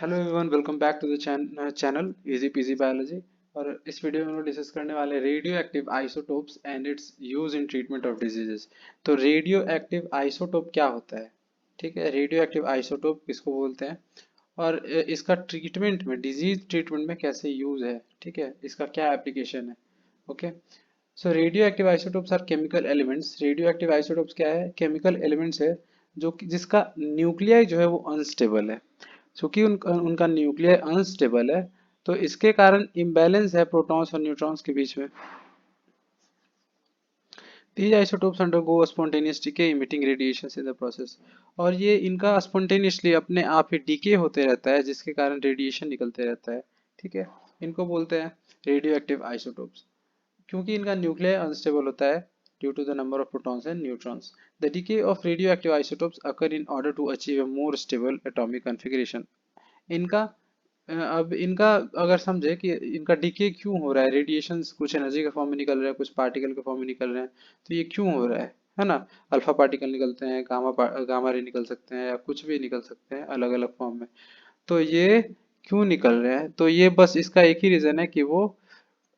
Hello everyone, welcome back to the channel easy PG biology. और इस video में हम लोग डिस्कस करने वाले radioactive isotopes and its use in treatment of diseases. तो रेडियो एक्टिव आइसोटोप क्या होता है? ठीक है, रेडियो एक्टिव आइसोटोप किसको बोलते हैं और इसका ट्रीटमेंट में, डिजीज ट्रीटमेंट में कैसे यूज है, ठीक है, इसका क्या एप्लीकेशन है। Okay, so radioactive isotopes are chemical elements. Radioactive isotopes क्या है? केमिकल एलिमेंट्स है जिसका न्यूक्लियाई जो है वो अनस्टेबल है। चूंकि उनका उनका न्यूक्लियर अनस्टेबल है, तो इसके कारण इम्बैलेंस है प्रोटॉन्स और न्यूट्रॉन्स के बीच में। These isotopes undergo spontaneous decay emitting radiations in the process। और ये इनका स्पॉन्टेनियसली अपने आप ही डीके होते रहता है, जिसके कारण रेडिएशन निकलते रहता है। ठीक है, इनको बोलते हैं रेडियो एक्टिव आइसोटोप्स। क्योंकि इनका न्यूक्लियर अनस्टेबल होता है due to the number of protons and neutrons. The decay of radioactive isotopes occur in order to achieve a more stable atomic configuration. इनका अब इनका अगर समझे कि इनका डीके क्यों हो रहा है, रेडिएशन कुछ एनर्जी के फॉर्म में निकल रहा है, कुछ पार्टिकल के फॉर्म में निकल रहे हैं, तो ये क्यों हो रहा है ना। अल्फा पार्टिकल निकलते हैं, गामा रे निकल सकते हैं, या कुछ भी निकल सकते हैं अलग अलग फॉर्म में। तो ये क्यों निकल रहे हैं? तो ये बस इसका एक ही रीजन है कि वो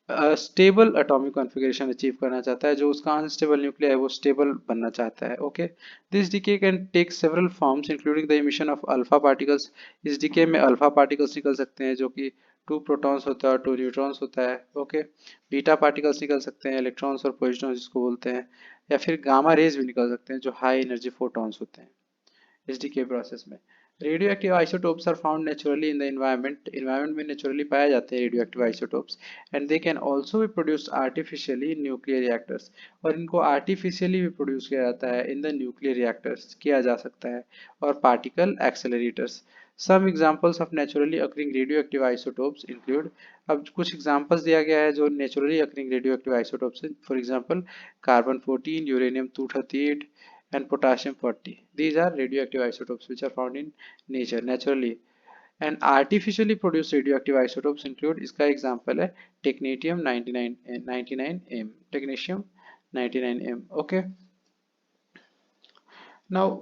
स्टेबल एटॉमिक कॉन्फ़िगरेशन अचीव करना चाहता है। जो उसका अनस्टेबल न्यूक्लियर है वो स्टेबल बनना चाहता है। Okay, this decay can take several forms including the emission of alpha particles. इस डीके में अल्फा पार्टिकल्स निकल सकते हैं, जो कि 2 प्रोटॉन्स होता है और 2 न्यूट्रॉन्स होता है। ओके, बीटा पार्टिकल्स निकल सकते हैं, इलेक्ट्रॉन्स और पॉजिट्रॉन्स जिसको बोलते हैं, या फिर गामा रेज भी निकल सकते हैं, जो हाई एनर्जी फोटॉन्स होते हैं इस डीके प्रोसेस में। Radioactive isotopes are found naturally in the environment. Environment में नेचुरली पाए जाते हैं radioactive isotopes, and they can also be produced artificially in nuclear reactors. और इनको आर्टिफिशियली भी प्रोड्यूस किया जाता है इन द न्यूक्लियर रिएक्टर्स, किया जा सकता है, और particle accelerators. Some examples of naturally occurring radioactive isotopes include. अब कुछ एग्जांपल्स दिया गया है जो नेचुरली अकरिंग रेडियोएक्टिव आइसोटोप्स हैं। For example, carbon 14, uranium 238 and potassium 40. These are radioactive isotopes which are found in nature naturally. And artificially produced radioactive isotopes include, इसका example है technetium 99M, technetium 99M। Okay, now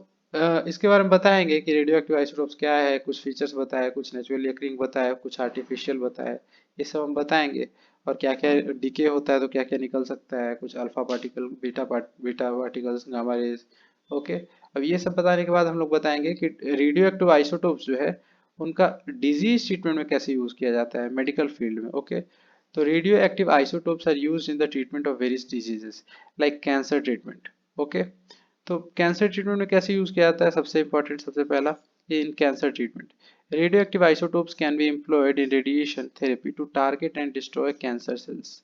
इसके बारे में बताएंगे कि radioactive isotopes क्या है, कुछ फीचर्स बताया, कुछ नेचुरली अकरिंग बताया, कुछ आर्टिफिशियल बताया, ये सब हम बताएंगे। और क्या क्या डीके होता है तो क्या क्या निकल सकता है, कुछ alpha particle, beta particles, gamma rays. Okay, अब ये सब बताने के बाद हम लोग बताएंगे कि रेडियोएक्टिव आइसोटोप्स जो है उनका डिजीज ट्रीटमेंट में कैसे यूज किया जाता है मेडिकल फील्ड में। ओके, तो radioactive isotopes are used in the treatment of various diseases like cancer treatment. Okay, तो कैंसर ट्रीटमेंट में कैसे यूज किया जाता है? सबसे इंपॉर्टेंट, सबसे पहला, ये in cancer treatment radioactive isotopes can be employed in radiation therapy to target and destroy cancer cells.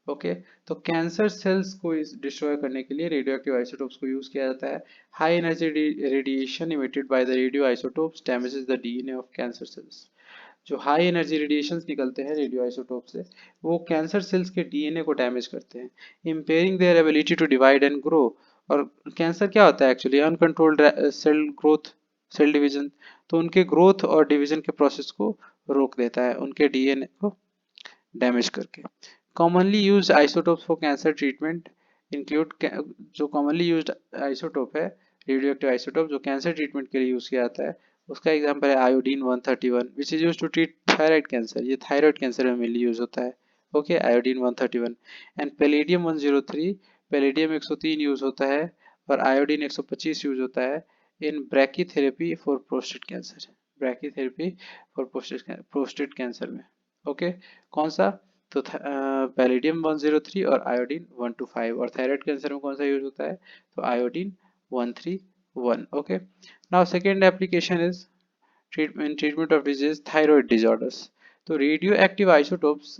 Okay, तो कैंसर सेल्स को डिस्ट्रॉय करने के लिए रेडियोएक्टिव आइसोटोप्स को यूज किया जाता है। High energy radiation emitted by the radio isotopes damages the DNA of cancer cells. जो हाई एनर्जी रेडिएशंस निकलते हैं रेडियो आइसोटोप से, वो कैंसर सेल्स के डीएनए को डैमेज करते हैं, impairing their ability to divide and grow. और कैंसर क्या होता है actually? Uncontrolled cell growth, cell division. तो उनके ग्रोथ और डिवीजन के प्रोसेस को रोक देता है, उनके डीएनए को डैमेज करके। Commonly used isotopes for cancer treatment include, जो कॉमनली यूज्ड आइसोटोप है, रेडियोएक्टिव आइसोटोप जो कैंसर ट्रीटमेंट के लिए यूज किया जाता है, उसका एग्जांपल है iodine 131 which is used to treat thyroid cancer. ये थायराइड कैंसर में मेनली यूज होता है। Okay, iodine 131। And palladium 103, palladium 103 use होता है, और आयोडीन 125 यूज होता है in brachytherapy for prostate cancer. Brachytherapy for prostate cancer में। ओके, कौन सा? तो पैलेडियम 103 और आयोडीन 125। और थायराइड कैंसर में कौन सा यूज होता है? तो iodine 131। Okay, now second application is treatment of disease thyroid disorders। तो radioactive isotopes,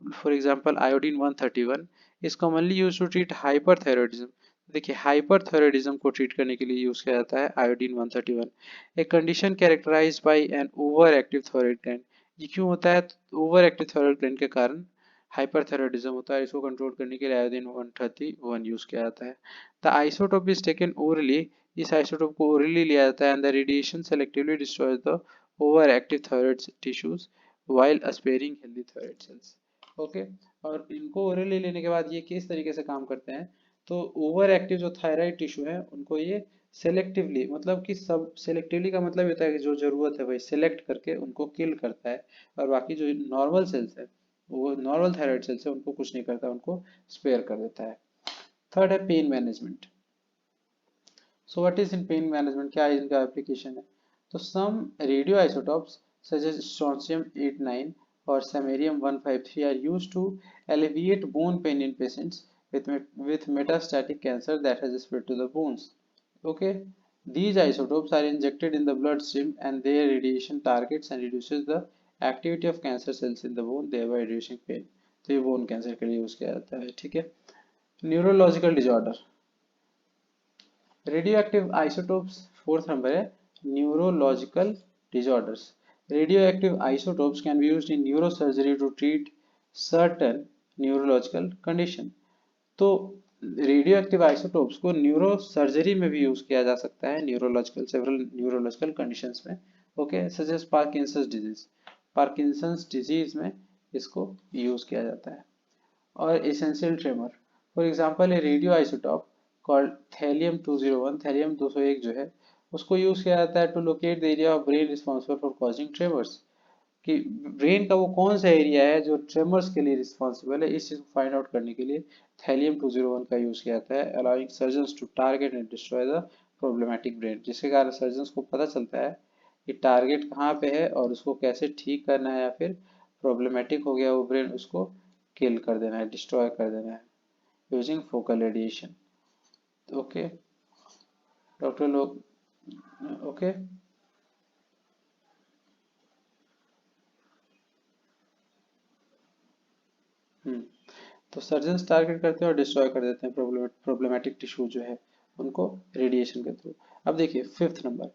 for example iodine 131 is commonly used to treat hyperthyroidism। देखिए, हाइपरथायरॉयडिज्म को ट्रीट करने के लिए यूज किया जाता है iodine 131, a condition characterized by an overactive thyroid gland. ये क्यों होता है? ओवर एक्टिव थायराइड ग्लैंड के कारण हाइपरथायरॉयडिज्म होता है। इसको कंट्रोल करने के लिए आयोडीन 131 यूज किया जाता है। The isotope is taken orally. इस आइसोटोप को ओरली लिया जाता है, and the radiation selectively destroys the over active thyroid tissues while sparing healthy thyroid cells। Okay, और इनको ओरली लेने के बाद ये किस तरीके से काम करते हैं? तो ओवर एक्टिव जो थायराइड टिश्यू है उनको ये सेलेक्टिवली मतलब कि सब, सेलेक्टिवली का मतलब होता है कि जो जरूरत है वही सेलेक्ट करके उनको किल करता है, और बाकी जो नॉर्मल सेल्स है, वो नॉर्मल थायराइड सेल्स है, उनको कुछ नहीं करता, उनको स्पेयर कर देता है। थर्ड है pain management. So what is in pain management, क्या इनका एप्लीकेशन है? तो some radio isotopes such as strontium 89 और samarium 153 are used to alleviate bone pain in patients with metastatic cancer that has spread to the bones. Okay, these isotopes are injected in the bloodstream and their radiation targets and reduces the activity of cancer cells in the bone, thereby reducing pain. तो ये bone cancer के लिए use किया जाता है, ठीक है। Neurological disorder, radioactive isotopes, fourth number है neurological disorders. Radioactive isotopes can be used in neurosurgery to treat certain neurological condition. तो रेडियो एक्टिव आइसोटोप्स को न्यूरो सर्जरी में भी यूज किया जा सकता है, न्यूरोलॉजिकल सेवरल न्यूरोलॉजिकल कंडीशंस में। Okay, such as Parkinson's disease, Parkinson's disease में इसको यूज किया जाता है। और essential tremor, for example a radio isotope called thallium 201, thallium 201 जो है, उसको यूज किया जाता है to locate the area of brain responsible for causing tremors, कि ब्रेन का वो कौन सा एरिया है जो ट्रेमर्स के लिए रिस्पॉन्सिबल है, इस चीज को फाइंड आउट करने के लिए थैलियम 201 का यूज किया जाता है, allowing surgeons to target and destroy the problematic brain, जिसके कारण सर्जन्स को पता चलता है कि टारगेट कहाँ पे है और उसको कैसे ठीक करना है, या फिर प्रॉब्लमेटिक हो गया वो ब्रेन, उसको किल कर देना है, डिस्ट्रॉय कर देना है using focal radiation. Okay doctor लोग, ओके हम्म, तो सर्जन्स टारगेट करते हैं और डिस्ट्रॉय कर देते हैं प्रॉब्लमेटिक टिश्यू जो है उनको रेडिएशन के थ्रू। अब देखिए फिफ्थ नंबर,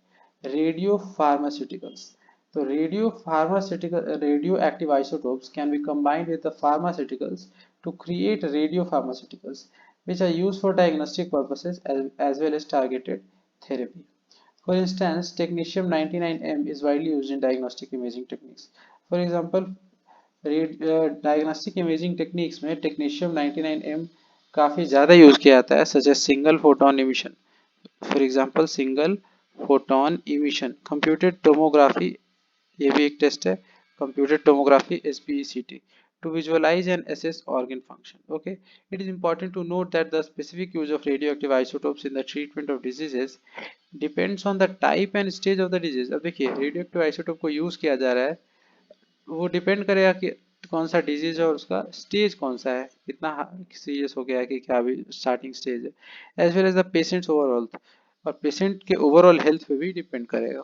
रेडियो फार्मास्यूटिकल्स। तो radioactive isotopes can B combined with the pharmaceuticals to create radio pharmaceuticals which are used for diagnostic purposes as well as targeted therapy. For instance, technetium 99M is widely used in diagnostic imaging techniques. For example, diagnostic imaging techniques में technetium 99M काफ़ी ज़्यादा use किया जाता है, such as single photon emission. For example single photon emission, computed tomography, ये भी एक test है, computed tomography SPECT, to visualize and assess organ function. Okay, it is important to note that the specific use of radioactive isotopes in the treatment of diseases depends on the type and stage of the disease. अब देखिए radioactive isotope को use किया जा रहा है, वो depend करेगा कि कौन सा डिजीज है और उसका स्टेज कौन सा है, कितना सीरियस हो गया है कि क्या अभी स्टार्टिंग स्टेज है, as well as the patients overall, और पेशेंट के ओवरऑल हेल्थ पे भी डिपेंड करेगा।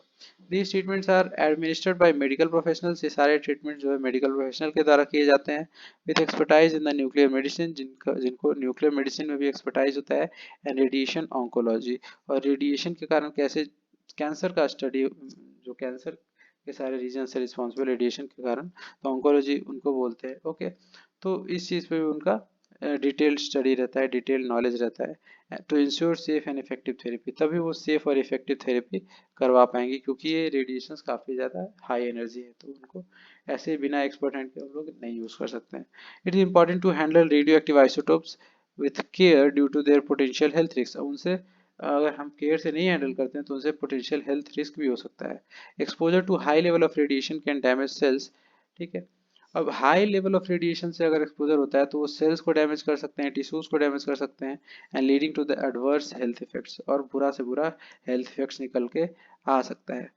These treatments are administered by medical professionals, ये सारे ट्रीटमेंट जो है मेडिकल प्रोफेशनल के द्वारा किए जाते हैं, with expertise in the nuclear medicine, जिनको न्यूक्लियर मेडिसिन में भी एक्सपर्टाइज होता है, एंड रेडिएशन ऑन्कोलॉजी, और रेडिएशन के कारण कैसे कैंसर का स्टडी, जो कैंसर के सारे रीजन से रिस्पॉन्सिबल रेडिएशन के कारण, तो ऑन्कोलॉजी उनको बोलते हैं। ओके, तो इस चीज़ पे भी उनका डिटेल्ड स्टडी रहता है, डिटेल्ड नॉलेज रहता है, to ensure safe and effective therapy, तभी वो सेफ और इफेक्टिव थेरेपी करवा पाएंगे, क्योंकि ये रेडिएशंस काफ़ी ज़्यादा हाई एनर्जी है, तो उनको ऐसे बिना एक्सपर्ट हैंड के हम लोग नहीं यूज़ कर सकते हैं। It is important to handle radioactive isotopes with care due to their potential health risk. उनसे अगर हम केयर से नहीं हैंडल करते हैं तो उनसे पोटेंशियल हेल्थ रिस्क भी हो सकता है। Exposure to high level of radiation can damage cells, ठीक है। अब हाई लेवल ऑफ रेडिएशन से अगर एक्सपोजर होता है तो वो सेल्स को डैमेज कर सकते हैं, टिश्यूज को डैमेज कर सकते हैं, and leading to the adverse health effects, और बुरा से बुरा हेल्थ इफेक्ट्स निकल के आ सकता है।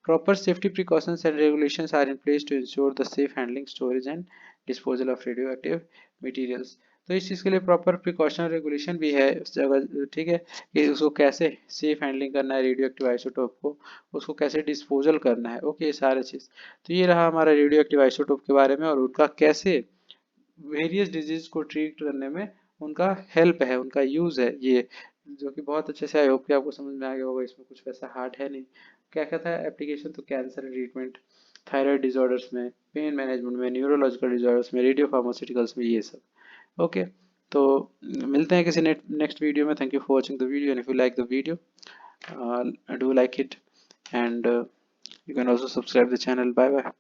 Proper safety precautions and regulations are in place to ensure the safe handling, storage and disposal of radioactive materials. तो इस चीज़ के लिए प्रॉपर प्रिकॉशन रेगुलेशन भी है उस जगह, ठीक है, कि उसको कैसे सेफ हैंडलिंग करना है रेडियो एक्टिव आइसोटोप को, उसको कैसे डिस्पोजल करना है। ओके, ये सारे चीज़, तो ये रहा हमारा रेडियो एक्टिव आइसोटोप के बारे में, और उनका कैसे वेरियस डिजीज को ट्रीट करने में उनका हेल्प है, उनका यूज़ है, ये जो कि बहुत अच्छे से आई होप कि आपको समझ में आ गया होगा, इसमें कुछ वैसा हार्ड है नहीं। क्या क्या था एप्लीकेशन, तो कैंसर ट्रीटमेंट, थायराइड डिजॉर्डर्स में, पेन मैनेजमेंट में, न्यूरोलॉजिकल डिजॉर्डर्स में, रेडियो फार्मास्यूटिकल्स में, ये सब। ओके, तो मिलते हैं किसी नेक्स्ट वीडियो में। Thank you for watching the video, and if you like the video do like it, and you can also subscribe the channel. Bye bye.